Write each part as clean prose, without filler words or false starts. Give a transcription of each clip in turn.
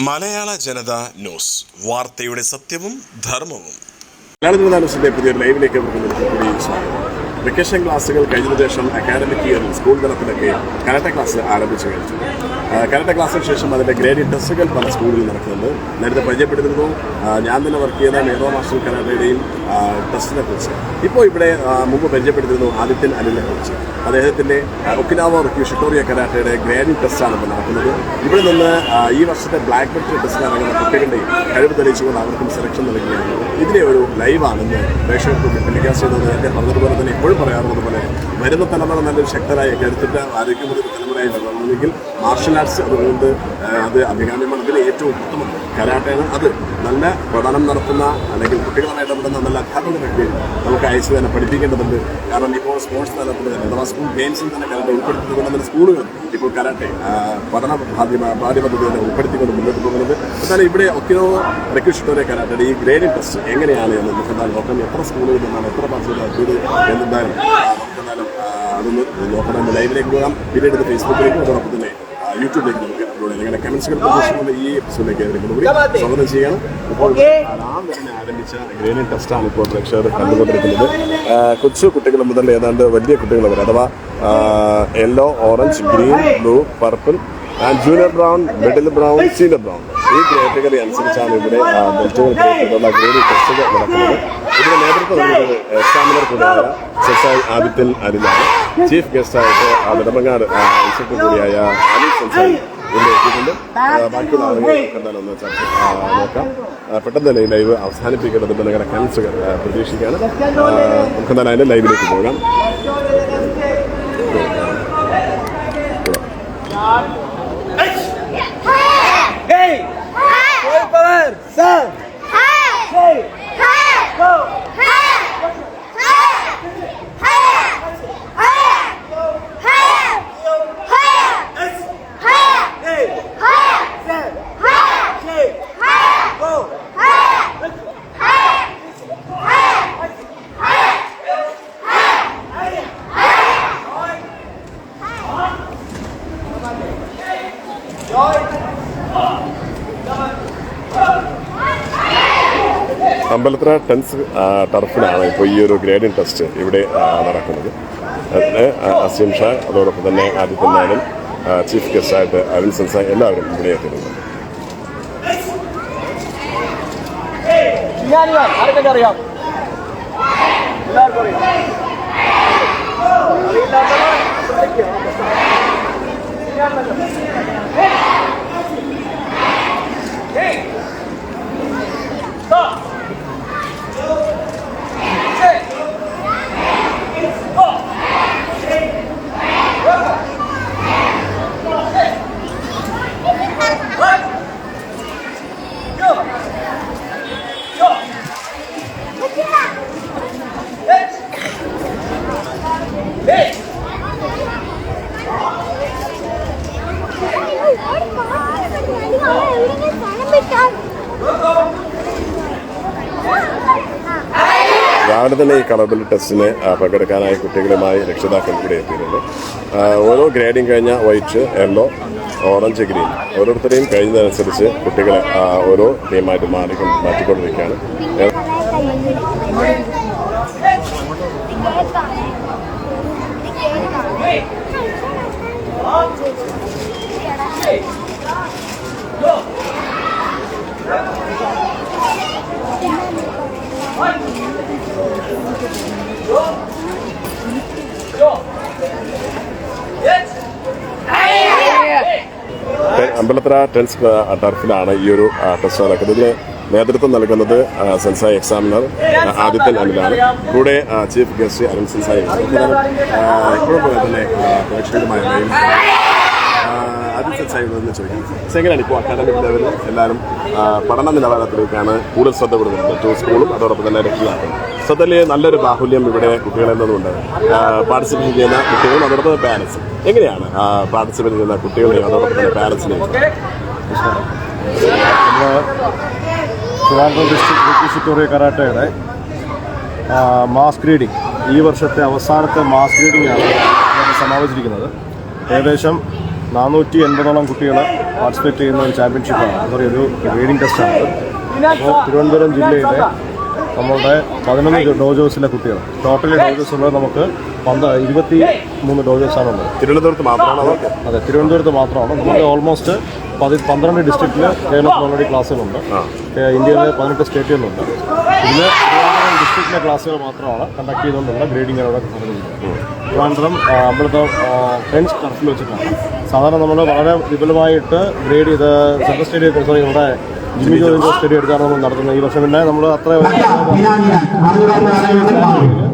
മലയാള ജനത news, വാർത്തയുടെ സത്യവും ധർമ്മവും. മലയാള ജനത ന്യൂസിന്റെ പുതിയൊരു ലൈവിലേക്ക് കൂടി സ്വാഗതം. വെക്കേഷൻ ക്ലാസ്സുകൾ കഴിഞ്ഞ ശേഷം അക്കാഡമിക് ഇയറിൽ സ്കൂൾ തലത്തിലൊക്കെ കരാട്ടെ ക്ലാസ് ആരംഭിച്ചു കഴിഞ്ഞു. കരാട്ടെ ക്ലാസ്സിന് ശേഷം അതിൻ്റെ ഗ്രേഡിംഗ് ടെസ്റ്റുകൾ പല സ്കൂളുകളിൽ നടക്കുന്നുണ്ട്. നേരത്തെ പരിചയപ്പെടുത്തിരുന്നു ഞാൻ തന്നെ വർക്ക് ചെയ്ത മേധോ മാസ്റ്റർ കരാട്ടയുടെയും ടെസ്റ്റിനെ കുറിച്ച്. ഇപ്പോൾ ഇവിടെ മുമ്പ് പരിചയപ്പെടുത്തിരുന്നു ആദിത്യൻ അനിലിനെ കുറിച്ച്. അദ്ദേഹത്തിൻ്റെ ഒക്കിനാവ റിക്യൂ ഷിട്ടോറിയ കരാട്ടയുടെ ഗ്രേഡിംഗ് ടെസ്റ്റാണ് ഇപ്പോൾ നടക്കുന്നത്. ഇവിടെ നിന്ന് ഈ വർഷത്തെ ബ്ലാക്ക് ബെൽറ്റ് ടെസ്റ്റിന് ഇറങ്ങുന്ന കുട്ടികളുടെയും കഴിവ് തെളിയിച്ചുകൊണ്ട് അവർക്കും സെലക്ഷൻ നൽകുകയാണ്. ഇതിലെ ഒരു ലൈവാണെന്ന് പ്രേക്ഷകർക്ക് ടെലികാസ്റ്റ് ചെയ്തത് നേരത്തെ പറഞ്ഞതുപോലെ തന്നെ എപ്പോഴും പറയാറുള്ളത് പോലെ വരുന്ന തലമുറ നല്ലൊരു ശക്തരായ കരുത്തിട്ട ആരോഗ്യമുള്ള തലമുറയായി വരണമെങ്കിൽ മാർഷൽ ആർട്സ് അതുകൊണ്ട് അത് അഭികാമ്യമാണ്. അതിൽ ഏറ്റവും ഉത്തമം കരാട്ടയാണ്. അത് നല്ല പഠനം നടത്തുന്ന അല്ലെങ്കിൽ കുട്ടികളുമായി ഇടപെടുന്ന നല്ല അധ്യാപകരൊക്കെ നമുക്ക് അയച്ചു തന്നെ പഠിപ്പിക്കേണ്ടതുണ്ട്. കാരണം ഇപ്പോൾ സ്പോർട്സ് തലത്തിൽ തന്നെ അഥവാ സ്കൂൾ ഗെയിംസിൽ തന്നെ കരാട്ടെ ഉൾപ്പെടുത്തിക്കൊണ്ട് നമ്മുടെ സ്കൂളുകൾ ഇപ്പോൾ കരാട്ടെ പഠന പാഠ്യപദ്ധതി തന്നെ ഉൾപ്പെടുത്തിക്കൊണ്ട് മുന്നോട്ട് പോകുന്നത്. എന്നാൽ ഇവിടെ ഒക്കിനോ റിക്യൂ ഷിട്ടോറിയ കരാട്ടയുടെ ഈ ഗ്രേഡിംഗ് ടെസ്റ്റ് എങ്ങനെയാണ് എന്ന് നമുക്ക് എന്തായാലും നോക്കാം. എത്ര സ്കൂളുകളിൽ നിന്നാണ് എത്ര പാർട്ടികൾ എന്തായാലും നമുക്കെന്തായാലും അതൊന്ന് നോക്കണം. നമ്മൾ ലൈവിലേക്ക് പോകാം, പിന്നീട് ഫേസ്ബുക്കിലേക്കും അതോടൊപ്പം തന്നെ യൂട്യൂബിലേക്ക് നമുക്ക് അപ്ലോഡ് ചെയ്യാം. കമൻസുകൾ പ്രദർശിക്കുന്ന ഈ എപ്പിസോഡിലേക്ക് സ്വാഗതം ചെയ്യണം. ഇപ്പോൾ രാം തന്നെ ആരംഭിച്ച ഗ്രേഡിംഗ് ടെസ്റ്റാണ് ഇപ്പോൾ പ്രേക്ഷകർ കണ്ടുകൊണ്ടിരിക്കുന്നത്. കൊച്ചു കുട്ടികൾ മുതൽ ഏതാണ്ട് വലിയ കുട്ടികൾ വരെ, അഥവാ yellow, orange, green, blue, purple and junior brown, middle brown, senior brown ഈ കാറ്റഗറി അനുസരിച്ചാണ് ഇവിടെ ബെൽറ്റുകൾക്കുള്ള ഗ്രേഡിംഗ് ടെസ്റ്റുകൾ നടക്കുന്നത്. ഇതിന് നേതൃത്വം നൽകുന്നത് എക്സാമിനർ കൂടിയായ സെസായി ആദിത്യൻ അനിലാണ്. ചീഫ് ഗസ്റ്റായിട്ട് നെടുമങ്ങാട് ഇൻസ്പെക്ടർ കൂടിയായ അനിൽ സെൻസായി ഇവിടെ എത്തിയിട്ടുണ്ട്. ബാക്കിയുള്ള ആളുകൾക്ക് എന്തായാലും ഒന്ന് ചർച്ച നോക്കാം. പെട്ടെന്ന് തന്നെ ഈ ലൈവ് അവസാനിപ്പിക്കേണ്ടതുണ്ട്. നിങ്ങളുടെ കമൻസുകൾ പ്രതീക്ഷിക്കുകയാണ്. നമുക്ക് എന്തായാലും അതിൻ്റെ ലൈവിലേക്ക് പോകാം. അമ്പലത്തറ ടെൻസ് ടർഫിലാണ് ഇപ്പോൾ ഈ ഒരു ഗ്രേഡിംഗ് ടെസ്റ്റ് ഇവിടെ നടക്കുന്നത്. അതിന് അസീം ഷാ അതോടൊപ്പം തന്നെ ആദിത്യൻ നായരും ചീഫ് ഗസ്റ്റായിട്ട് അരുൺ സെൻസായി എല്ലാവരും ഇവിടെ എത്തിയിട്ടുണ്ട്. രാവിലെ തന്നെ ഈ കളർബിൾ ടെസ്റ്റിന് പങ്കെടുക്കാനായി കുട്ടികളുമായി രക്ഷിതാക്കൾ ഇവിടെ എത്തിയിട്ടുണ്ട്. ഓരോ ഗ്രേഡിങ് കഴിഞ്ഞ വൈറ്റ്, യെല്ലോ, ഓറഞ്ച്, ഗ്രീൻ ഓരോരുത്തരെയും കഴിഞ്ഞതനുസരിച്ച് കുട്ടികളെ ഓരോ ടീമായിട്ട് മാറ്റിക്കൊണ്ടിരിക്കുകയാണ്. അമ്പലത്തറ ടെൻസ് ടർഫിലാണ് ഈ ഒരു ടെസ്റ്റ് നടക്കുന്നത്. ഇതിന് നേതൃത്വം നൽകുന്നത് സെൻസായി എക്സാമിനർ ആദിത്യൻ അനിലാണ്. കൂടെ ചീഫ് ഗസ്റ്റ് അരുൺ സെൻസായി. ഇപ്പോഴും തന്നെ പ്രേക്ഷകരുമായ ആദിത്യൻ സെൻസായിന്ന് ചോദിക്കാം, എങ്ങനെയാണ് ഇപ്പോൾ അക്കാഡമിക് ലെവലിൽ എല്ലാവരും പഠന നിലവാരത്തിലേക്കാണ് കൂടുതൽ ശ്രദ്ധ കൊടുക്കുന്നത്? മറ്റു സ്കൂളും അതോടൊപ്പം തന്നെ രക്ഷിതാക്കളും സത്യത്തിൽ നല്ലൊരു ബാഹുല്യം ഇവിടെ കുട്ടികളെന്നതുകൊണ്ട് പാർട്ടിസിപ്പേറ്റ് ചെയ്യുന്ന കുട്ടികളും അതോടൊപ്പം പാരൻസും എങ്ങനെയാണ് പാർട്ടിസിപ്പേറ്റ് ചെയ്യുന്ന കുട്ടികളെയും അതോടൊപ്പം തന്നെ പാരൻസിനെയും? ട്രിവാൻഡ്രം ഡിസ്ട്രിക്ട് റിക്യൂ ഷിട്ടോറിയ കരാട്ടയുടെ മാസ് ഗ്രേഡിംഗ് ഈ വർഷത്തെ അവസാനത്തെ മാസ് ഗ്രേഡിംഗ് ആണ് സമാപിച്ചിരിക്കുന്നത്. ഏകദേശം 480ഓളം കുട്ടികൾ പാർട്ടിസിപ്പേറ്റ് ചെയ്യുന്ന ഒരു ചാമ്പ്യൻഷിപ്പാണ്, സോറി ഒരു ഗ്രേഡിംഗ് ടെസ്റ്റാണ്. അപ്പോൾ തിരുവനന്തപുരം ജില്ലയിലെ നമ്മളുടെ 11 ഡോജേഴ്സിലെ കുട്ടികൾ, ടോട്ടലി ഡോജേഴ്സ് ഉള്ളത് നമുക്ക് 23 ഡോജേഴ്സാണുള്ളത്. തിരുവനന്തപുരത്ത് മാത്രമാണ്? അതെ, തിരുവനന്തപുരത്ത് മാത്രമാണ്. നമുക്ക് ഓൾമോസ്റ്റ് 12 ഡിസ്ട്രിക്റ്റിൽ കേരളത്തിൽ ഓൾറെഡി ക്ലാസ്സുകളുണ്ട്. ഇന്ത്യയിലെ 18 സ്റ്റേറ്റുകളുണ്ട്. ഇതിൽ തിരുവനന്തപുരം ഡിസ്ട്രിക്റ്റിലെ ക്ലാസ്സുകൾ മാത്രമാണ് കണ്ടക്ട് ചെയ്തുകൊണ്ടുള്ള ഗ്രേഡിംഗ് അവിടെ നടക്കുന്നത്. ട്രിവാൻഡ്രം അവിടുത്തെ ഫ്രണ്ട്സ് ടർഫിൽ വെച്ചിട്ടാണ്. സാധാരണ നമ്മൾ വളരെ വിപുലമായിട്ട് ഗ്രേഡ് ചെയ്ത് സെൻട്രൽ സ്റ്റേഡിയം, സോറി ഇവിടെ ജിമ്മി ജോർജ് സ്റ്റേഡിയം എടുത്താണ് നമ്മൾ നടത്തുന്നത്. ഈ വർഷം പിന്നെ നമ്മൾ അത്ര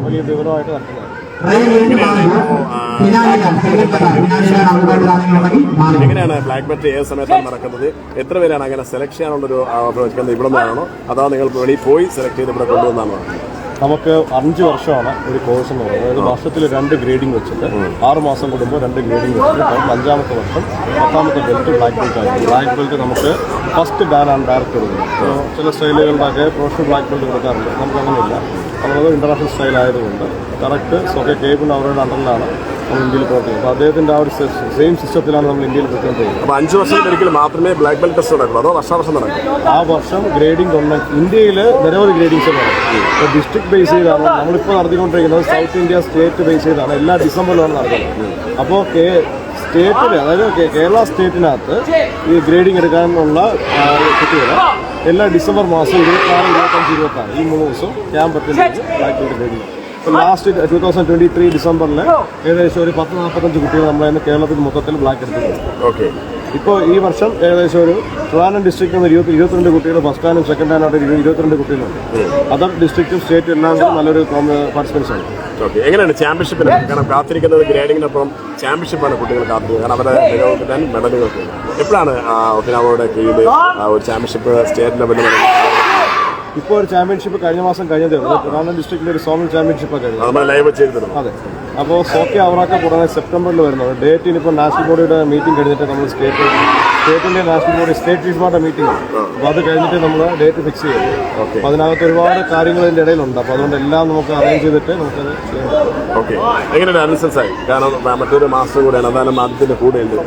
വലിയ വിപുലമായിട്ട് നടത്തുന്നത്. എങ്ങനെയാണ് ബ്ലാക്ക് ബെൽറ്റ് ഏത് സമയത്താണ് നടക്കുന്നത്? എത്ര പേരാണ് അങ്ങനെ സെലക്ട് ചെയ്യാനുള്ളൊരു ഇവിടെ നിന്നാണോ അതോ നിങ്ങൾ വെളിയിൽ പോയി സെലക്ട് ചെയ്ത് ഇവിടെ കൊണ്ടുവന്നാണോ? നമുക്ക് 5 വർഷമാണ് ഒരു കോഴ്സ് എന്ന് പറയുന്നത്. അതായത് വർഷത്തിൽ 2 ഗ്രേഡിംഗ് വെച്ചിട്ട് 6 മാസം കൂടുമ്പോൾ 2 ഗ്രേഡിംഗ് വെച്ചിട്ട് 5ാമത്തെ വർഷം 10ാമത്തെ ബെൽറ്റ് ബ്ലാക്ക് ബെൽറ്റ് ആയിരിക്കും. ബ്ലാക്ക് ബെൽറ്റ് നമുക്ക് ഫസ്റ്റ് ഡാൻ ആൻഡ് ഡയറക്റ്റ് കൊടുക്കും. ചില സ്റ്റൈലുകളിലൊക്കെ പ്രൊഫഷണൽ ബ്ലാക്ക് ബെൽറ്റ് കൊടുക്കാറുണ്ട്. നമുക്കങ്ങനെയില്ല. നമ്മളത് ഇൻ്റർനാഷണൽ സ്റ്റൈൽ ആയതുകൊണ്ട് കറക്റ്റ് സോക്കെ കേബിൾ അവരുടെ അണ്ടറിലാണ് നമ്മൾ ഇന്ത്യയിൽ പ്രവർത്തിക്കുന്നത്. അപ്പോൾ അദ്ദേഹത്തിൻ്റെ ആ ഒരു സെയിം സിസ്റ്റത്തിലാണ് നമ്മൾ ഇന്ത്യയിൽ പ്രവർത്തിക്കുന്നത്. അപ്പോൾ 5 വർഷത്തിൽ ഒരിക്കൽ മാത്രമേ ബ്ലാക്ക് ബെൽറ്റ് ടെസ്റ്റ് നടക്കുള്ളൂ അതോ വർഷം നടക്കും? ആ വർഷം ഗ്രേഡിംഗ് ഉണ്ട്. ഇന്ത്യയിൽ നിരവധി ഗ്രേഡിങ്സ് നടക്കും. ഇപ്പോൾ ഡിസ്ട്രിക്ട് ബേസ് ചെയ്താണ് നമ്മളിപ്പോൾ നടത്തിക്കൊണ്ടിരിക്കുന്നത്. സൗത്ത് ഇന്ത്യ സ്റ്റേറ്റ് ബേസ് ചെയ്താണ് എല്ലാ ഡിസംബറിലാണ് നടക്കുന്നത്. അപ്പോൾ സ്റ്റേറ്റിൽ, അതായത് കേരള സ്റ്റേറ്റിനകത്ത് ഈ ഗ്രേഡിംഗ് എടുക്കാനുള്ള കുട്ടികൾ എല്ലാ ഡിസംബർ മാസം 24, 25, 26 ഈ 3 ദിവസം camp attend black belt grading. ഇപ്പോൾ ലാസ്റ്റ് 2023 ഡിസംബറിൽ ഏകദേശം ഒരു 10-45 കുട്ടികൾ നമ്മളതിന് കേരളത്തിൽ മൊത്തത്തിൽ ബ്ലാക്ക് എടുത്തിട്ടുണ്ട്. ഓക്കെ. ഇപ്പോൾ ഈ വർഷം ഏകദേശം ഒരു ട്രിവാൻഡ്രം ഡിസ്ട്രിക്റ്റിൽ നിന്ന് 22 കുട്ടികൾ ഫസ്റ്റ് ഹാൻഡും സെക്കൻഡ് ഹാൻഡായിട്ട് 22 കുട്ടികളുണ്ട്. അതർ ഡിസ്ട്രിക്റ്റും സ്റ്റേറ്റും എല്ലാം കൂടെ നല്ലൊരു പാർട്ടിസിപ്പൻസ് ആണ്. ഓക്കെ. എങ്ങനെയാണ് ചാമ്പ്യൻഷിപ്പിന്? കാരണം കാത്തിരിക്കുന്നത് ഗ്രേഡിങ്ങിനൊപ്പം ചാമ്പ്യൻഷിപ്പാണ് കുട്ടികൾ കാത്തിരിക്കുന്നത്. കാരണം അവരുടെ മികവ് മെഡലുകൾക്ക് എപ്പോഴാണ് ഒക്കിനാവയുടെ കീഴിൽ ഒരു ചാമ്പ്യൻഷിപ്പ് സ്റ്റേറ്റ് ലെവലിൽ? ഇപ്പോൾ ഒരു ചാമ്പ്യൻഷിപ്പ് കഴിഞ്ഞ മാസം കഴിഞ്ഞതേ ഉള്ളൂ. ട്രിവാൻഡ്രം ഡിസ്ട്രിക്റ്റിലെ ഒരു സോണൽ ചാമ്പ്യൻഷിപ്പ് കഴിഞ്ഞു. ലൈവ് ചെയ്തിരുന്നു. അതെ. അപ്പോൾ സോക്കെ അവറാക്ക പുറമെ സെപ്റ്റംബറിൽ വരുന്നത്. ഡേറ്റ് ഇനിയിപ്പോൾ നാഷണൽ ബോഡിയുടെ മീറ്റിംഗ് കഴിഞ്ഞിട്ട് നമ്മൾ സ്റ്റേറ്റിൻ്റെ നാഷണൽ ബോഡി സ്റ്റേറ്റ് ഫീസ്മാരുടെ മീറ്റിംഗ് ഉണ്ട്. അപ്പോൾ അത് കഴിഞ്ഞിട്ട് നമ്മൾ ഡേറ്റ് ഫിക്സ് ചെയ്യും. അപ്പോൾ അതിനകത്ത് ഒരുപാട് കാര്യങ്ങൾ ഇതിൻ്റെ ഇടയിലുണ്ട്. അപ്പോൾ അതുകൊണ്ട് എല്ലാം നമുക്ക് അറേഞ്ച് ചെയ്തിട്ട് നമുക്കത് ചെയ്യാൻ പറ്റും. ഓക്കെ. എങ്ങനെയാണ് അനുസരിച്ചായി? കാരണം മറ്റൊരു മാസം കൂടെയാണ്, അതായത് മാധ്യമത്തിൻ്റെ കൂടെയുണ്ട്.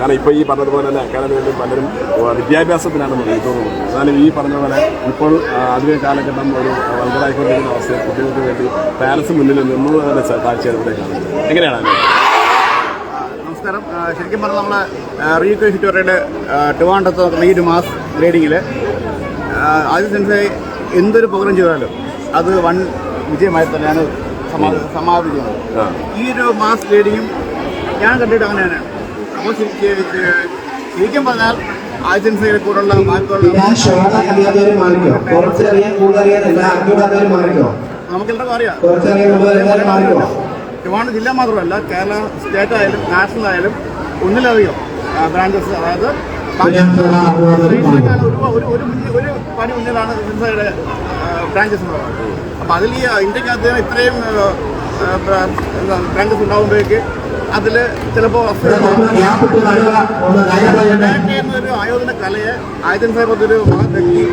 കാരണം ഇപ്പോൾ ഈ പറഞ്ഞതുപോലെ തന്നെ അക്കാദമിയിൽ പലരും വിദ്യാഭ്യാസത്തിനാണ് തോന്നുന്നത്. അതായത് ഈ പറഞ്ഞ പോലെ ഇപ്പോൾ ആധുനിക കാലഘട്ടം ഒരു വലുതായിക്കൊണ്ടിരിക്കുന്ന അവസ്ഥയിൽ കുട്ടികൾക്ക് വേണ്ടി പാരൻസ് മുന്നിൽ നിന്നത് തന്നെ കാഴ്ചയാണ് ഇവിടെ കാണുന്നത്. എങ്ങനെയാണ്? നമസ്കാരം. ശരിക്കും പറഞ്ഞാൽ നമ്മൾ റീകോ ഹിറ്റോറിയുടെ ട്രിവാൻഡ്രത്ത് ഈ ഒരു മാസ് ഗ്രേഡിങ്ങിൽ ആദ്യ സെൻസായി എന്തൊരു പ്രോഗ്രാം ചെയ്താലും അത് വൺ വിജയമായി തന്നെയാണ് സമാപിക്കുന്നത്. ഈ ഒരു മാസ് ഗ്രേഡിങ്ങും ഞാൻ കണ്ടിട്ട് അങ്ങനെയാണ്. അപ്പോൾ ശരിക്കും പറഞ്ഞാൽ ആദ്യ സെൻസയുടെ കൂടെയുള്ള നമുക്കെല്ലാവർക്കും അറിയാം. ട്രിവാൻഡ്രം ജില്ല മാത്രമല്ല, കേരള സ്റ്റേറ്റ് ആയാലും നാഷണൽ ആയാലും ഒന്നിലധികം ബ്രാഞ്ചസ്, അതായത് ഒരു പണി മുന്നിലാണ് സെൻസയുടെ ബ്രാഞ്ചസ് എന്ന് പറയുന്നത്. അപ്പോൾ അതിൽ ഈ ഇന്ത്യക്കകത്ത് ഇത്രയും ബ്രാഞ്ചസ് ഉണ്ടാകുമ്പോഴേക്ക് അതിൽ ചിലപ്പോൾ എന്നൊരു ആയോധന കലയെ ആയുധൻ സാഹിബത്തൊരു വ്യക്തി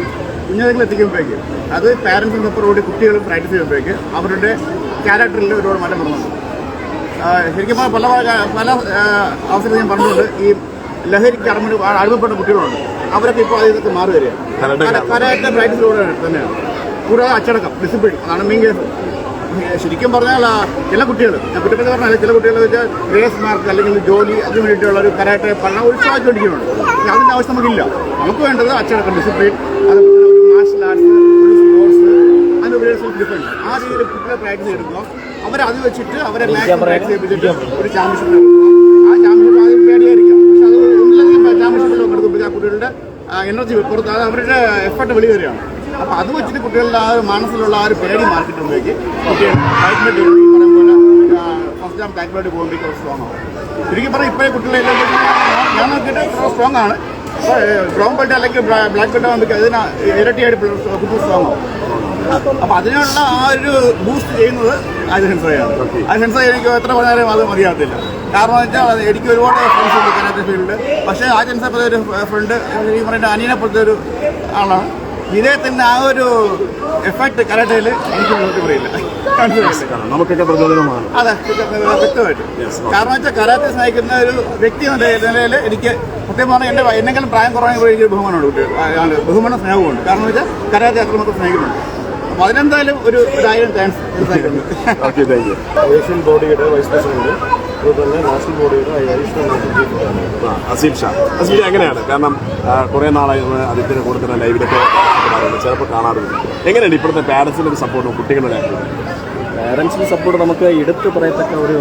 കുഞ്ഞുങ്ങൾ എത്തിക്കുമ്പോഴേക്ക് അത് പാരൻസിന് സപ്പോർട്ടോടെ കുട്ടികൾ പ്രാക്ടീസ് ചെയ്യുമ്പോഴേക്ക് അവരുടെ ക്യാരക്ടറിൽ ഒരുപാട് മാറ്റം വരുന്നുണ്ട്. ശരിക്കും പല അവസരത്തിൽ ഞാൻ പറഞ്ഞിട്ടുണ്ട്, ഈ ലഹരിക്ക് അടിമപ്പെട്ട കുട്ടികളുണ്ട്. അവരൊക്കെ ഇപ്പോൾ അതിനകത്ത് മാറി വരികയാണ്. കരാട്ടെ പ്രാക്ടീസിലൂടെ തന്നെയാണ്. കൂടാതെ അച്ചടക്കം, ഡിസിപ്ലിൻ, അതാണ് മെയിൻ കേസ്. ശരിക്കും പറഞ്ഞാൽ ചില കുട്ടികൾ, ഞാൻ കുറ്റപ്പെട്ട് പറഞ്ഞാൽ ചില കുട്ടികൾ വെച്ചാൽ ഗ്രേസ് മാർക്ക് അല്ലെങ്കിൽ ജോലി അതിന് വേണ്ടിയിട്ടുള്ള ഒരു കരാട്ടെ പഠനം ഉത്സവമാക്കിക്കൊണ്ടിരിക്കുന്നുണ്ട്. അതിൻ്റെ ആവശ്യം നമുക്കില്ല. നമുക്ക് വേണ്ടത് അച്ചടക്കം, ഡിസിപ്ലിൻ, അതുപോലെ ഒരു മാർഷൽ ആർട്സ്, ഒരു സ്പോർട്സ്, അതിനുപരി സെൽഫ് ഡിഫൻസ്. ആ രീതിയിൽ കുട്ടികളെ പ്രാക്ടീസ് എടുക്കുക. അവരത് വെച്ചിട്ട് അവരെ മാക്സിമം പ്രാക്ടീസ് ചെയ്യിപ്പിച്ചിട്ട് ഒരു ചാമ്പ്യൻഷിപ്പ് നടത്തുക. ആ ചാമ്പ്യൻഷിപ്പ് ആദ്യം പേടിയായിരിക്കാം, പക്ഷെ അത് ഒന്നിലധികം ചാമ്പ്യൻഷിപ്പിൽ പങ്കെടുക്കുമ്പോൾ ആ കുട്ടികളുടെ എനർജി പുറത്ത്, അത് അവരുടെ എഫർട്ട് വെളി വരികയാണ്. അപ്പോൾ അത് വെച്ചിട്ട് കുട്ടികളുടെ ആ മനസ്സിലുള്ള ആ ഒരു പേടി മാർക്കിട്ടുമ്പോഴേക്ക് കുട്ടികൾ ബ്ലാക്ക് ബെൽറ്റ് പറയുന്ന പോലെ ഫസ്റ്റ് ടൈം ബ്ലാക്ക് ബെൽറ്റ് പോകുമ്പോഴേക്ക് സ്ട്രോങ് ആവും. ശരിക്കും പറഞ്ഞാൽ ഇപ്പോഴേ കുട്ടികളെല്ലാം ഞാൻ നോക്കിയിട്ട് സ്ട്രോങ് ആണ്. അപ്പോൾ ബ്രൗൺ ബെൽറ്റ് അല്ലെങ്കിൽ ബ്ലാക്ക് ബെൽറ്റ് ആകുമ്പോഴേക്ക് അതിന് ഇരട്ടിയായിട്ട് കുട്ടി സ്ട്രോങ് ആവും. അപ്പോൾ അതിനുള്ള ആ ഒരു ബൂസ്റ്റ് ചെയ്യുന്നത് ആദ്യ സെൻസറിയാണ്. ആദ്യ സെൻസറി എനിക്ക് എത്ര പറഞ്ഞാലും അത് മതിയാകത്തില്ല. കാരണം എന്ന് വെച്ചാൽ എനിക്ക് ഒരുപാട് ഫ്രണ്ട്സ് ഉണ്ട് കരാട്ടെ ഫീൽഡിൽ. പക്ഷേ ആദ്യ സെൻസറി ഒരു ഫ്രണ്ട് ഈ പറയുന്ന അനിയനെ പോലത്തെ ഒരു ആളാണ്. വിജയത്തിൻ്റെ ആ ഒരു എഫക്റ്റ് കരാട്ടയിൽ എനിക്ക് മുന്നോട്ട് പറയില്ല. നമുക്കൊക്കെ പ്രചോദനമാണ്. അതെ, വ്യക്തമായിട്ട്. കാരണം വെച്ചാൽ കരാട്ടെ സ്നേഹിക്കുന്ന ഒരു വ്യക്തി എന്ന നിലയിൽ എനിക്ക് സത്യം പറഞ്ഞാൽ എന്നെങ്കിലും പ്രായം കുറവാണെങ്കിൽ എനിക്ക് ബഹുമാനമുണ്ട്, കുട്ടികൾ ബഹുമാനം സ്നേഹമുണ്ട്. കാരണം വെച്ചാൽ കരാട്ടെ അത്രമാത്രം സ്നേഹിക്കുന്നുണ്ട്. അപ്പോൾ അതിനെന്തായാലും ഒരു 1000 ചാൻസ് തീർച്ചയായിട്ടും. ഏഷ്യൻ ബോഡിയുടെ വൈസ് പ്രസിഡന്റ്, അതുപോലെ നാഷണൽ ബോഡിയുടെ അഡീഷണൽ അസീം ഷാ. അസീം ഷാ എങ്ങനെയാണ്? കാരണം കുറേ നാളായി അതിൻ്റെ കൂടെ തന്നെ ലൈവിലൊക്കെ ചിലപ്പോൾ കാണാറുണ്ട്. എങ്ങനെയാണ് ഇപ്പോഴത്തെ പാരൻസിൻ്റെ ഒരു സപ്പോർട്ടും കുട്ടികളുടെ പാരൻസിൻ്റെ സപ്പോർട്ട് നമുക്ക് എടുത്തു പറയത്തക്ക ഒരു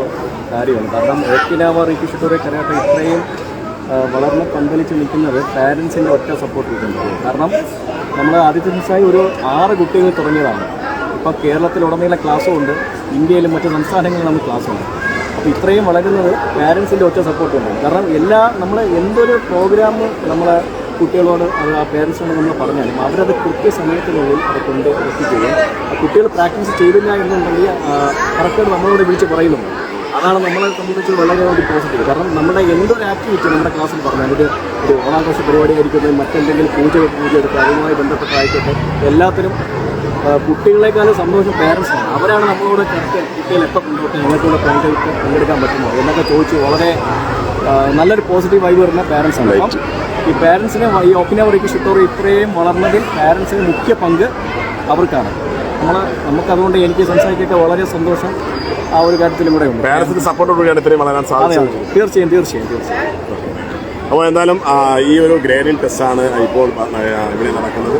കാര്യമാണ്. കാരണം ഓക്കിനാവ റിക്കിഷിട്ടോറി കരാട്ട ഇത്രയും വളർന്ന് പന്തലിച്ച് നിൽക്കുന്നത് പാരൻസിൻ്റെ ഒറ്റ സപ്പോർട്ട് കിട്ടുന്നത്. കാരണം നമ്മൾ ആദ്യത്തെ ദിവസമായി ഒരു 6 കുട്ടികൾ തുടങ്ങിയതാണ്. ഇപ്പോൾ കേരളത്തിലുടനീളം ക്ലാസ്സും ഉണ്ട്, ഇന്ത്യയിലും മറ്റ് സംസ്ഥാനങ്ങളിലും നമുക്ക് ക്ലാസ്സുണ്ട്. അപ്പോൾ ഇത്രയും വളരുന്നത് പാരൻസിൻ്റെ ഒറ്റ സപ്പോർട്ടുണ്ട്. കാരണം നമ്മൾ എന്തൊരു പ്രോഗ്രാം നമ്മളെ കുട്ടികളോട് അത് ആ പേരൻസിനോട് നമ്മൾ പറഞ്ഞാലും അവരത് കൃത്യസമയത്തിനുള്ളിൽ അത് കൊണ്ട് എത്തിക്കുകയും കുട്ടികൾ പ്രാക്ടീസ് ചെയ്തില്ല എന്നുണ്ടെങ്കിൽ കറക്റ്റായിട്ട് നമ്മളോട് വിളിച്ച് പറയുന്നുണ്ട്. അതാണ് നമ്മളെ സംബന്ധിച്ച് വളരെ ഒരു പോസിറ്റീവ്. കാരണം നമ്മുടെ എന്തൊരു ആക്ടിവിറ്റി നമ്മുടെ ക്ലാസ്സിൽ പറഞ്ഞാൽ ഒരു ഓണാഘോഷ പരിപാടി ആയിരിക്കുന്നത്, മറ്റെന്തെങ്കിലും പൂജ എടുക്കുക, അതുമായി ബന്ധപ്പെട്ടായിക്കോട്ടെ, എല്ലാത്തിനും കുട്ടികളെക്കാളും സന്തോഷം പേരൻസാണ്. അവരാണ് നമ്മളോട് കുട്ടികൾ എപ്പോൾ കൊണ്ടുപോട്ടെ, ഞങ്ങൾക്കൂടെ പങ്കെടുക്കാൻ പറ്റുമോ എന്നൊക്കെ ചോദിച്ച് വളരെ നല്ലൊരു പോസിറ്റീവ് വൈബ് വരുന്ന പേരൻസാണ്. അപ്പം ഈ പേരൻസിന് ഈ ഓക്കിനാവ റിക്കിഷിട്ടോറി ഇത്രയും വളർന്നതിൽ പേരൻസിന് മുഖ്യ പങ്ക് അവർക്കാണ്. നമുക്കതുകൊണ്ട് എനിക്ക് സംസാരിക്കൊക്കെ വളരെ സന്തോഷം ആ ഒരു കാര്യത്തിലും കൂടെ ഉണ്ട്. പാരൻസിന്റെ സപ്പോർട്ടോടുകൂടിയാണ് ഇത്രയും വളരാൻ സാധിച്ചത്. തീർച്ചയായും. അപ്പോൾ എന്തായാലും ഈ ഒരു ഗ്രേഡിംഗ് ടെസ്റ്റാണ് ഇപ്പോൾ ഇവിടെ നടക്കുന്നത്.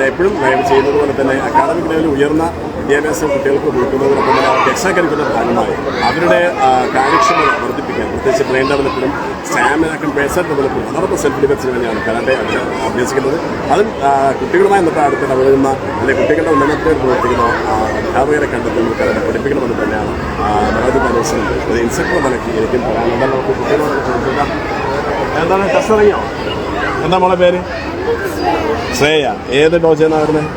എപ്പോഴും ചെയ്യുന്നത് പോലെ തന്നെ അക്കാഡമിക് ലെവലിൽ ഉയർന്ന വിദ്യാഭ്യാസം കുട്ടികൾക്ക് കൊടുക്കുന്നതോടൊപ്പം തന്നെ അവർക്ക് എക്സ്ട്രാ കരിക്കുലർ ഭാഗമായി അവരുടെ കാര്യക്ഷമത വർദ്ധിപ്പിക്കാൻ, പ്രത്യേകിച്ച് ബ്രെയിൻ ഡെവലപ്പിനും സ്റ്റാമിനക്കും പേഴ്സണൽ ഡെവലപ്പിനും അതോടൊപ്പം സെൽഫ് ഡിഫൻസിന് വേണ്ടിയാണ് കരാട്ടെ അഭ്യസിക്കുന്നത്. അതും കുട്ടികളുമായി എന്നിട്ട് അടുത്ത് ഇടപെടുന്ന അല്ലെങ്കിൽ കുട്ടികളുടെ ഉന്നമനത്തിൽ പ്രവർത്തിക്കുന്ന അധ്യാപകരെ കണ്ടെത്തുന്ന കരാട്ടെ പഠിപ്പിക്കണമെന്ന് തന്നെയാണ് മനോജ് മനോസിനും ഒരു ഇൻസ്ട്രക്ടർ നിലയ്ക്ക് എനിക്കും പറയാനുണ്ട്. നമുക്ക് കുട്ടികളോട് ചോദിക്കാം, എന്താണ് ടെസ്റ്റ് അറിയോ? എന്താ മോളെ പേര്? ശ്രേയ. ഏത് ഡോജെന്നാണ് വരുന്നത്?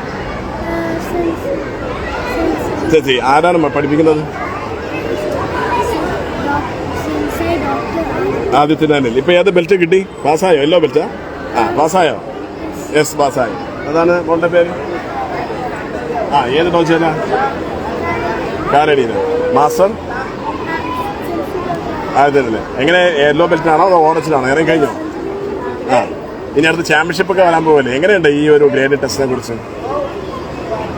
ചേച്ചി ആരാണ് പഠിപ്പിക്കുന്നത്? ആദ്യത്തിന് തന്നെ. ഇപ്പൊ ഏത് ബെൽറ്റ് കിട്ടി? പാസ്സായോ? യെല്ലോ ബെൽറ്റാ? പാസ്സായോ? യെസ്, പാസ്സായി. അതാണ് മോളുടെ പേര്? ഏത് ഡോജേനാ? കാലടിയില്. മാസ്റ്റർ ആദ്യത്തിനല്ലേ? എങ്ങനെ യെല്ലോ ബെൽറ്റിനാണോ അതോ ഓറഞ്ചിനാണോ? ഇറങ്ങി കഴിഞ്ഞോ? ഇനി അടുത്ത് ചാമ്പ്യൻഷിപ്പ് ഒക്കെ വരാൻ പോകല്ലേ? എങ്ങനെയുണ്ട് ഈ ഒരു ഗ്രേഡ് ടെസ്റ്റിനെ കുറിച്ച്?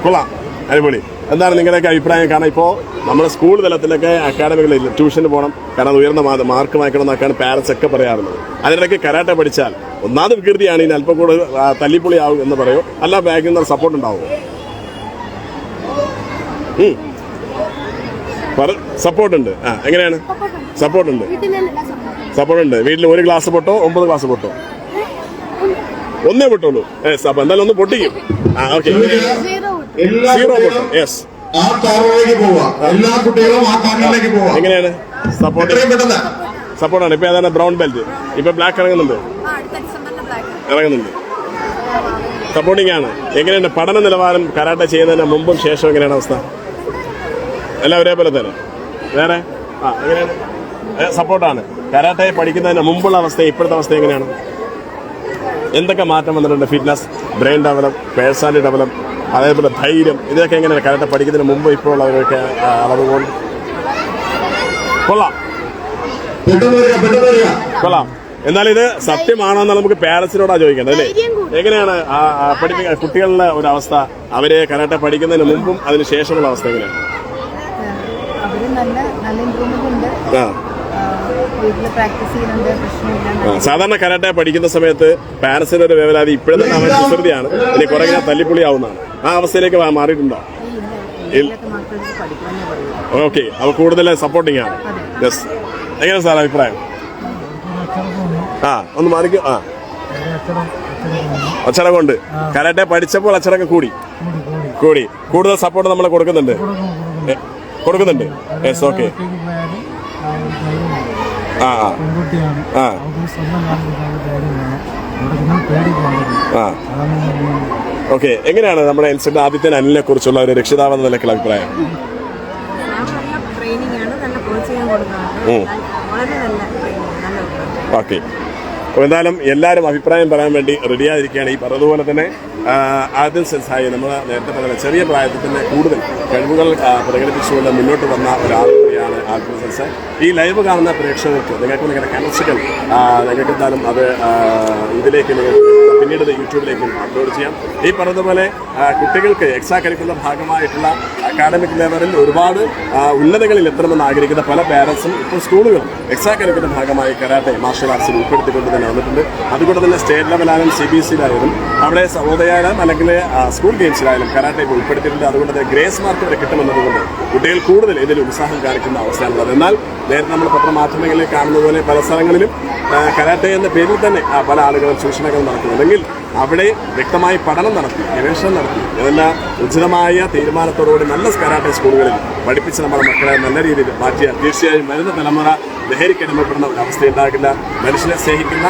കൊള്ളാം, അടിപൊളി. എന്താണ് നിങ്ങളുടെയൊക്കെ അഭിപ്രായം? കാരണം ഇപ്പോൾ നമ്മുടെ സ്കൂൾ തലത്തിലൊക്കെ അക്കാഡമികളിൽ ട്യൂഷന് പോകണം, കാരണം അത് ഉയർന്ന മാർക്ക് വാങ്ങിക്കണം എന്നൊക്കെയാണ് പാരൻസ് ഒക്കെ പറയാറുള്ളത്. അതിനിടയ്ക്ക് കരാട്ടെ പഠിച്ചാൽ ഒന്നാമത് വികൃതിയാണ്, ഇനി അല്പം കൂടെ തല്ലിപ്പൊളി ആവും എന്ന് പറയോ, അല്ല ബാക്കിൽ നിന്ന് സപ്പോർട്ട് ഉണ്ടാവും? സപ്പോർട്ടുണ്ട്. എങ്ങനെയാണ് സപ്പോർട്ടുണ്ട്? സപ്പോർട്ടുണ്ട്. വീട്ടിൽ 1 ഗ്ലാസ് പൊട്ടോ 9 ഗ്ലാസ് പൊട്ടോ? 1 പൊട്ടുള്ളൂ. അപ്പൊ എന്തായാലും ഒന്ന് പൊട്ടിക്കും. ഓക്കെ, 0 പൊട്ടും. യെസ്, എങ്ങനെയാണ് സപ്പോർട്ടാണ്. ഇപ്പൊ ഏതാണ് ബ്രൗൺ ബെൽറ്റ്? ഇപ്പൊ ബ്ലാക്ക് ഇറങ്ങുന്നുണ്ട്. സപ്പോർട്ടിംഗ് ആണ്. എങ്ങനെയുണ്ട് പഠന നിലവാരം കരാട്ടെ ചെയ്യുന്നതിന് മുമ്പും ശേഷം എങ്ങനെയാണ് അവസ്ഥ? എല്ലാം ഒരേപോലെ തന്നെ? വേറെ എങ്ങനെയാണ്? സപ്പോർട്ടാണ്. കരാട്ടെ പഠിക്കുന്നതിന് മുമ്പുള്ള അവസ്ഥ ഇപ്പോഴത്തെ അവസ്ഥ എങ്ങനെയാണ്? എന്തൊക്കെ മാറ്റം വന്നിട്ടുണ്ട്? Fitness, brain develop, personality develop, അതേപോലെ ധൈര്യം, ഇതൊക്കെ എങ്ങനെയാണ് കരാട്ടെ പഠിക്കുന്നതിന് മുമ്പ് ഇപ്പോഴുള്ളവരൊക്കെ അളവ് കൊണ്ട്? കൊള്ളാം. എന്നാൽ ഇത് സത്യമാണോ എന്ന് നമുക്ക് പാരൻസിനോടാ ചോദിക്കേണ്ടത് അല്ലേ? എങ്ങനെയാണ് പഠിപ്പിക്കാൻ കുട്ടികളുടെ ഒരു അവസ്ഥ? അവരെ കരാട്ടെ പഠിക്കുന്നതിന് മുമ്പും അതിന് ശേഷമുള്ള അവസ്ഥ എങ്ങനെയാണ്? സാധാരണ കരാട്ടെ പഠിക്കുന്ന സമയത്ത് പാരൻസിന്റെ ഒരു വേവലാതി ഇപ്പോഴും തന്നെ അവൻ കുസൃതിയാണ്, ഇനി കുറെ തല്ലിപ്പൊളി ആവുന്നതാണ്. ആ അവസ്ഥയിലേക്ക് മാറിയിട്ടുണ്ടോ? ഓക്കെ, അവ കൂടുതൽ സപ്പോർട്ടിങ് ആണ്. യെസ്. എങ്ങനെ സാർ അഭിപ്രായം? ഒന്ന് മാറിക്കും. അച്ചടക്കം കൊണ്ട് കരാട്ടെ പഠിച്ചപ്പോൾ അച്ചടക്കം കൂടി കൂടുതൽ സപ്പോർട്ട് നമ്മൾ കൊടുക്കുന്നുണ്ട്. Yes, okay. ഓക്കെ, എങ്ങനെയാണ് നമ്മുടെ ഇൻസ്റ്റിറ്റ്യൂട്ട് ആദിത്യൻ അനിലിനെ കുറിച്ചുള്ള ഒരു രക്ഷിതാവെന്ന നിലയ്ക്കുള്ള അഭിപ്രായം? ഓക്കെ, അപ്പോൾ എന്തായാലും എല്ലാവരും അഭിപ്രായം പറയാൻ വേണ്ടി റെഡിയായിരിക്കുകയാണ്. ഈ പറഞ്ഞതുപോലെ തന്നെ ആദിൽ സെൻസായി നമ്മൾ നേരത്തെ പറഞ്ഞ ചെറിയ പ്രായത്തിൽ തന്നെ കൂടുതൽ കഴിവുകൾ പ്രകടിപ്പിച്ചുകൊണ്ട് മുന്നോട്ട് വന്ന ഒരാൾ കൂടിയാണ് ആദിൽ സെൻസായി. ഈ ലൈവ് കാണുന്ന പ്രേക്ഷകർക്ക് നിങ്ങൾക്ക് നിങ്ങളുടെ കമൻസുകൾ നിങ്ങൾക്ക് എന്തായാലും അത് ഇതിലേക്ക് പിന്നീട് യൂട്യൂബിലേക്ക് അപ്ലോഡ് ചെയ്യാം. ഈ പറഞ്ഞതുപോലെ കുട്ടികൾക്ക് എക്സ്ട്രാ കരിക്കുലർ ഭാഗമായിട്ടുള്ള അക്കാഡമിക് ലെവലിൽ ഒരുപാട് ഉന്നതങ്ങളിൽ എത്തണമെന്ന് ആഗ്രഹിക്കുന്ന പല പാരൻസും ഇപ്പോൾ സ്കൂളുകളും എക്സ്ട്രാ കരിക്കുലർ ഭാഗമായി കരാട്ടെ മാർഷൽ ആർട്സിൽ ഉൾപ്പെടുത്തിക്കൊണ്ട് തന്നെ വന്നിട്ടുണ്ട്. അതുകൊണ്ട് തന്നെ സ്റ്റേറ്റ് ലെവലായാലും CBSE-യിലായാലും അവിടെ സഹോദയായാലും അല്ലെങ്കിൽ സ്കൂൾ ഗെയിംസിലായാലും കരാട്ടെ ഉൾപ്പെടുത്തിയിട്ടുണ്ട്. അതുകൊണ്ട് തന്നെ ഗ്രേസ് മാർക്ക് വരെ കിട്ടുമെന്നതുകൊണ്ട് കുട്ടികൾ കൂടുതൽ ഇതിൽ ഉത്സാഹം കാണിക്കുന്ന അവസ്ഥയാണുള്ളത്. എന്നാൽ നേരത്തെ നമ്മൾ പത്രമാധ്യമങ്ങളിൽ കാണുന്ന പോലെ പല സ്ഥലങ്ങളിലും കരാട്ടെ എന്ന പേരിൽ തന്നെ പല ആളുകളും ചൂഷണങ്ങൾ നടക്കുന്നുണ്ടെങ്കിൽ അവിടെ വ്യക്തമായി പഠനം നടത്തി ഗവേഷണം നടത്തി ഇതെല്ലാം ഉചിതമായ തീരുമാനത്തോടുകൂടി നല്ല കരാട്ടെ സ്കൂളുകളിൽ പഠിപ്പിച്ച് നമ്മുടെ മക്കളെ നല്ല രീതിയിൽ മാറ്റിയാൽ തീർച്ചയായും വരുന്ന തലമുറ ലഹരിക്കടിമപ്പെടുന്ന ഒരവസ്ഥ ഉണ്ടാകില്ല. മനുഷ്യനെ സ്നേഹിക്കുന്ന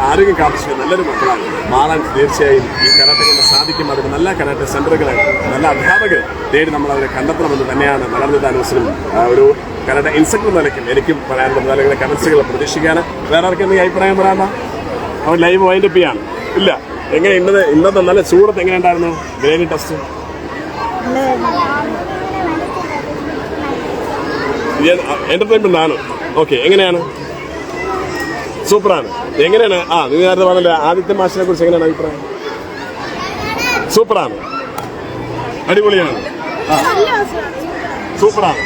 ആരോഗ്യം കാണിച്ച നല്ലൊരു മക്കളാണ് മാറാൻ തീർച്ചയായും ഈ കരാട്ടെ കൊണ്ട് സാധിക്കും. അതിന് നല്ല കരാട്ടെ സെൻ്ററുകളെ നല്ല അധ്യാപകരെ തേടി നമ്മൾ അവരെ കണ്ടെത്തണമെന്ന് തന്നെയാണ് മലർന്നിത ന്യൂസിലും ഒരു കരാട്ടെ ഇൻസ്ട്രക്ടർ നിലയ്ക്കും എനിക്കും പറയാനുള്ളത്. അല്ലെങ്കിൽ കമൻസുകൾ പ്രതീക്ഷിക്കാണ്. വേറെ ആർക്കും ഈ അഭിപ്രായം പറയാമോ? അവൻ ലൈവ് വൈൻഡപ്പ് ചെയ്യാണ് ഇല്ല. എങ്ങനെ ഇന്നത്തെ നല്ല ചൂടത്ത് എങ്ങനെ ഉണ്ടായിരുന്നു ഗ്രേഡിംഗ് ടെസ്റ്റ്? എന്റർടൈൻമെന്റ് ആണ്. ഓക്കെ, എങ്ങനെയാണ്? സൂപ്പറാണ്. എങ്ങനെയാണ്? നിങ്ങൾ നേരത്തെ പറഞ്ഞില്ല ആദിത്യ മാഷിനെ കുറിച്ച് എങ്ങനെയാണ് അഭിപ്രായം? സൂപ്പറാണ്, അടിപൊളിയാണ്, സൂപ്പറാണ്.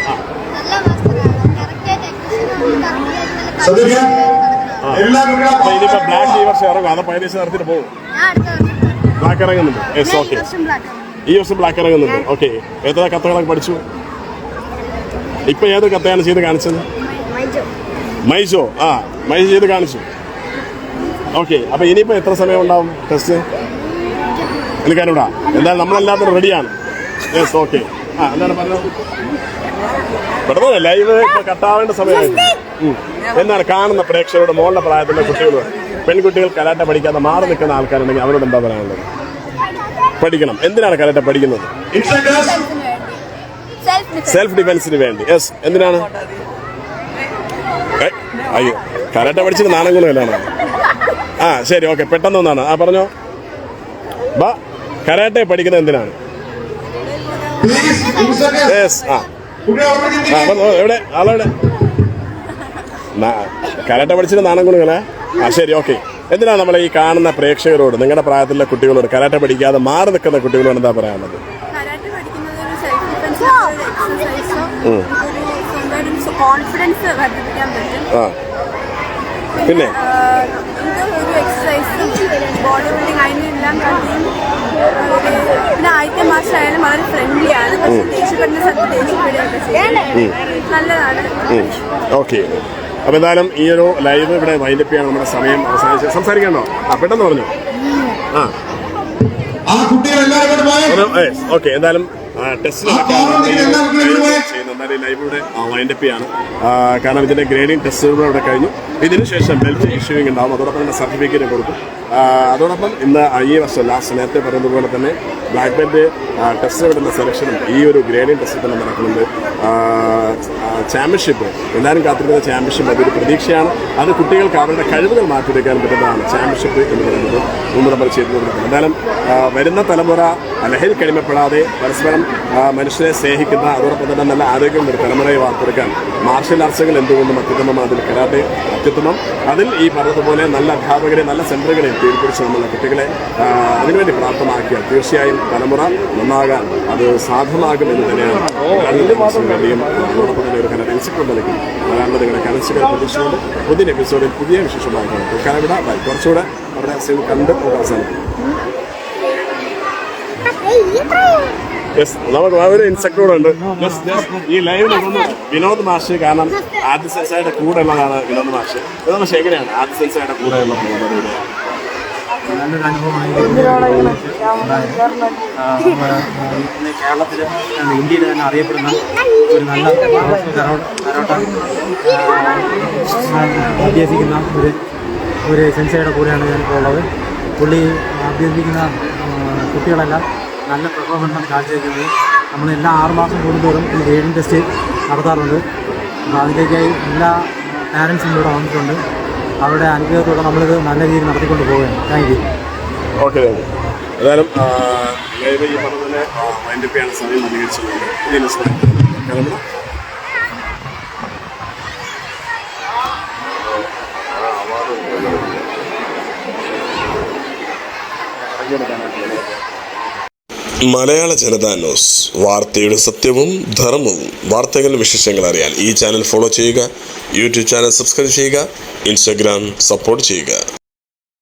ഇനിയിപ്പോ ബ്ലാക്ക് ഈ വർഷം ഇറങ്ങും. അത് 15 നടത്തിട്ട് പോകും. ബ്ലാക്ക് ഇറങ്ങുന്നുണ്ട്. Yes, okay. ഈ വർഷം ബ്ലാക്ക് ഇറങ്ങുന്നുണ്ട്. ഓക്കെ, എത്ര കഥകളൊക്കെ പഠിച്ചു? ഇപ്പൊ ഏത് കഥയാണ് ചെയ്ത് കാണിച്ചത്? മൈജോ. മൈജോ ചെയ്ത് കാണിച്ചു. ഓക്കെ, അപ്പൊ ഇനിയിപ്പോ എത്ര സമയം ഉണ്ടാവും ടെസ്റ്റ്? എനിക്കറിയൂടാ. എന്തായാലും നമ്മളെല്ലാത്തിനും റെഡിയാണ്. Yes, okay. എന്താണ് പറഞ്ഞത്? പെട്ടെന്ന് ലൈവ് കട്ടാവേണ്ട സമയമായിരുന്നു. എന്താണ് കാണുന്ന പ്രേക്ഷകരുടെ മോളുടെ പ്രായത്തിലുള്ള കുട്ടികൾ, പെൺകുട്ടികൾ കരാട്ട പഠിക്കാതെ മാറി നിൽക്കുന്ന ആൾക്കാരുണ്ടെങ്കിൽ അവരോട് എന്താ പറയാനുള്ളത്? പഠിക്കണം. എന്തിനാണ് കരാട്ട പഠിക്കുന്നത്? സെൽഫ് ഡിഫെൻസിന് വേണ്ടി. യെസ്. എന്തിനാണ്? അയ്യോ, കരാട്ട പഠിച്ചിട്ട് നാണങ്ങളല്ലാണ്. ശരി, ഓക്കെ. പെട്ടെന്ന് ഒന്നാണ്. പറഞ്ഞോ. കരാട്ടെ പഠിക്കുന്നത് എന്തിനാണ്? യെസ്. എവിടെ ആളെവിടെ? കരാട്ട പഠിച്ചിട്ട് നാണംകുണുങ്ങളെ. ശരി, ഓക്കെ. എന്തിനാണ് നമ്മൾ ഈ കാണുന്ന പ്രേക്ഷകരോട്, നിങ്ങളുടെ പ്രായത്തിലുള്ള കുട്ടികളോട്, കരാട്ട പഠിക്കാതെ മാറി നിൽക്കുന്ന കുട്ടികളോട് എന്താ പറയാനുള്ളത്? കോൺഫിഡൻസ് വർദ്ധിപ്പിക്കാൻ പറ്റും. പിന്നെ ഒരു എക്സസൈസും ബോഡി ബിൽഡിങ് അതിനെല്ലാം കാട്ടിയും പിന്നെ ആദ്യത്തെ മാസം ആയാലും വളരെ ഫ്രണ്ട്ലിയാണ്. പക്ഷെ ദേഷ്യപ്പെടുന്ന സ്ഥലത്ത് ദേഷ്യപ്പെടുകയൊക്കെ ചെയ്യാൻ നല്ലതാണ്. ഓക്കെ. അപ്പൊ എന്തായാലും ഈ ഒരു ലൈവ് ഇവിടെ വൈൻഡപ്പ് ചെയ്യാൻ നമ്മുടെ സമയം അവസാനിച്ച് സംസാരിക്കണ്ടോ? പെട്ടെന്ന് പറഞ്ഞു. ഓക്കെ. എന്തായാലും ടെസ്റ്റിനൊക്കെ ലൈവ് ഇവിടെ വൈൻഡപ്പ് ചെയ്യാണ്. കാരണം ഇതിന്റെ ഗ്രേഡിംഗ് ടെസ്റ്റുകൾ ഇവിടെ കഴിഞ്ഞു. ഇതിനുശേഷം ബെൽറ്റ് ഇഷ്യൂവിംഗ് ഉണ്ടാവും. അതോടൊപ്പം തന്നെ സർട്ടിഫിക്കറ്റ് കൊടുക്കും. അതോടൊപ്പം ഇന്ന് ഈ വർഷം ലാസ്റ്റ് നേരത്തെ പറഞ്ഞതുപോലെ തന്നെ ബ്ലാക്ക് ബെൽറ്റ് ടെസ്റ്റുകളുടെ സെലക്ഷനും ഈ ഒരു ഗ്രേഡിംഗ് ടെസ്റ്റിൽ തന്നെ നടക്കുന്നുണ്ട്. ചാമ്പ്യൻഷിപ്പ് എല്ലാവരും കാത്തിരിക്കുന്ന ചാമ്പ്യൻഷിപ്പ് അതൊരു പ്രതീക്ഷയാണ്. അത് കുട്ടികൾക്ക് അവരുടെ കഴിവുകൾ മാറ്റിയെടുക്കാൻ പറ്റുന്നതാണ് ചാമ്പ്യൻഷിപ്പ് എന്ന് പറയുന്നത്. മുമ്പ് നമ്മൾ ചെയ്തുകൊടുക്കുന്നത്. എന്തായാലും വരുന്ന തലമുറ ലഹരി കഴിമപ്പെടാതെ പരസ്പരം മനുഷ്യരെ സ്നേഹിക്കുന്ന അതോടൊപ്പം തന്നെ നല്ല ആരോഗ്യം ഒരു തലമുറയെ വാർത്തെടുക്കാൻ മാർഷൽ ആർട്സുകൾ എന്തുകൊണ്ടും അത്യുത്തമമാണ്. അതിൽ കരാട്ടെ അത്യുത്തമം. അതിൽ ഈ പറഞ്ഞതുപോലെ നല്ല അധ്യാപകരെ നല്ല സെന്ററുകളെയും തീരുപിടിച്ച് നമ്മളെ കുട്ടികളെ അതിനുവേണ്ടി പ്രാപ്തമാക്കിയാൽ തീർച്ചയായും തലമുറ നന്നാകാൻ അത് സാധ്യമാകും എന്ന് തന്നെയാണ് വേണ്ടിയും അതോടൊപ്പം തന്നെ ഒരു കരാട്ടെ ഇൻസ്ട്രക്ടർ നിലയ്ക്കും വരാനുള്ള നിങ്ങളുടെ കനസുകൾ പ്രതീക്ഷിച്ചുകൊണ്ട് പുതിയ എപ്പിസോഡിൽ പുതിയ വിശേഷമായി കനവിട കുറച്ചുകൂടെ അവിടെ കണ്ട് അവസാനിക്കും. നമുക്ക് ഒരു ഇൻസ്ട്രക്ടറുണ്ട് ഈ ലൈവിനെ വിനോദ് മാഷ്. കാരണം ആദ്യ സെൻസായുടെ കൂടെ ഉള്ളതാണ് വിനോദ് മാഷ്. വിനോദ് മാഷ് എങ്ങനെയാണ് ആദ്യ സെൻസായുടെ കൂടെ ഉള്ള പോകുന്നത്? നല്ലൊരു അനുഭവമായി കേരളത്തിൽ ഇന്ത്യയിൽ തന്നെ അറിയപ്പെടുന്ന ഒരു നല്ല കരോട്ട അഭ്യസിക്കുന്ന ഒരു സെൻസയുടെ കൂടെയാണ് ഞാനിപ്പോൾ ഉള്ളത്. പുള്ളി അഭ്യസിക്കുന്ന കുട്ടികളെല്ലാം നല്ല പെർഫോമൻസാണ് കാഴ്ചവെക്കുന്നത്. നമ്മളെല്ലാ 6 മാസം കൂടുന്തോറും ഈ ഗ്രേഡിംഗ് ടെസ്റ്റ് നടത്താറുണ്ട്. അപ്പോൾ അതിലേക്കായി എല്ലാ പാരൻസും ഇവിടെ വന്നിട്ടുണ്ട്. അവരുടെ അനുഗ്രഹത്തോടെ നമ്മളിത് നല്ല രീതിയിൽ നടത്തിക്കൊണ്ട് പോവുകയാണ്. Thank you. ഓക്കെ, ഏതായാലും ലൈവ് ഈ പറഞ്ഞ പോലെ വൈൻഡപ്പ് ചെയ്യാൻ സമയം അധികരിച്ചിട്ടുണ്ട്. കാരണം മലയാള ജനതാ ന്യൂസ്, വാർത്തയുടെ സത്യവും ധർമ്മവും. വാർത്തകൾ വിശേഷങ്ങൾ അറിയാൻ ഈ ചാനൽ ഫോളോ ചെയ്യുക, യൂട്യൂബ് ചാനൽ സബ്സ്ക്രൈബ് ചെയ്യുക, ഇൻസ്റ്റാഗ്രാം സപ്പോർട്ട് ചെയ്യുക.